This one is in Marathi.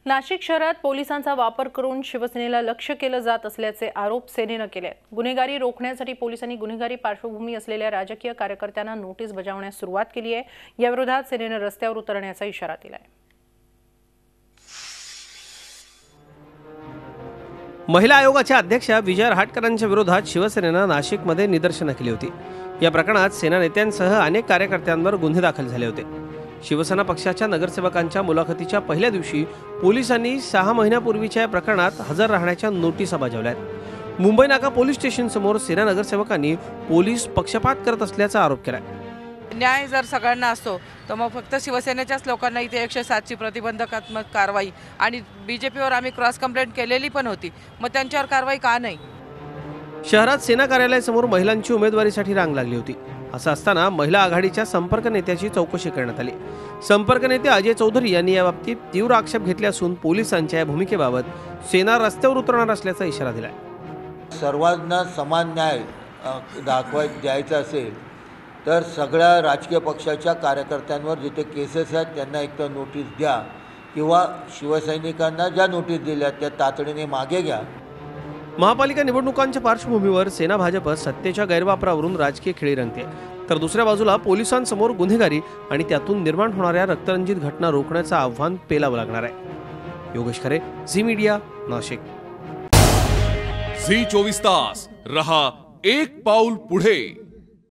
नाशिक शहरात पोलिसांचा वापर करून शिवसेनेला लक्ष्य केलं जात असल्याचे आरोप सेनेनं केले आहेत। गुन्हेगारी रोखण्यासाठी पोलिसांनी गुन्हेगारी पार्श्वभूमी असलेल्या राजकीय कार्यकर्त्यांना नोटीस बजावण्यास सुरुवात केली आहे। या विरोधात सेनेनं रस्त्यावर उतरण्याचा इशारा दिला आहे। महिला आयोगाच्या अध्यक्षा विजय रहाटकरांच्या विरोधात शिवसेनेनं नाशिकमध्ये निदर्शनं केली होती। या प्रकरणात सेना नेत्यांसह अनेक कार्यकर्त्यांवर गुन्हे दाखल झाले होते। शिवसेना पक्षाच्या नगरसेवकांच्या मुलाखतीच्या पहिल्या दिवशी पोलिसांनी 6 महिन्यापूर्वीच्या प्रकरणात हजर राहण्याच्या नोटिसा बजावल्यात। मुंबई नाका पोलीस स्टेशन समोर सेना नगरसेवकांनी पोलीस पक्षपात करत असल्याचा आरोप केलाय। न्याय जर सगळ्यांना असतो तर मग फक्त शिवसेनेच्याच लोकांना इथे 107 ची प्रतिबंधात्मक कारवाई आणि बीजेपीवर आम्ही क्रॉस कंप्लेंट केलेली पण होती, मग त्यांच्यावर कारवाई का नाही? शहरात सेना कार्यालयासमोर महिलांची उमेदवारीसाठी रांग लागली होती। असं असताना महिला आघाडीच्या संपर्क नेत्याची चौकशी करण्यात आली। संपर्क नेते अजय चौधरी यांनी याबाबतीत तीव्र आक्षेप घेतले असून पोलिसांच्या या भूमिकेबाबत सेना रस्त्यावर उतरणार असल्याचा इशारा दिलाय। सर्वांना समान न्याय द्यायचा असेल तर सगळ्या राजकीय पक्षाच्या कार्यकर्त्यांवर जिथे केसेस आहेत त्यांना एकतर नोटीस द्या किंवा शिवसैनिकांना ज्या नोटीस दिल्या त्या तातडीने मागे घ्या। महापालिका निवडणुकांच्या पार्श्वभूमीवर सेना भाजप सत्तेच्या गैरवापरावरून राजकीय खेळी रंगते, तर दुसऱ्या बाजूला पोलिसांसमोर गुन्हेगारी आणि त्यातून निर्माण होणाऱ्या रक्तरंजित घटना रोखण्याचं आव्हान पेलावं लागणार आहे। योगेश खरे, झी मीडिया, नाशिक। झी 24 तास रहा एक पाऊल पुढे।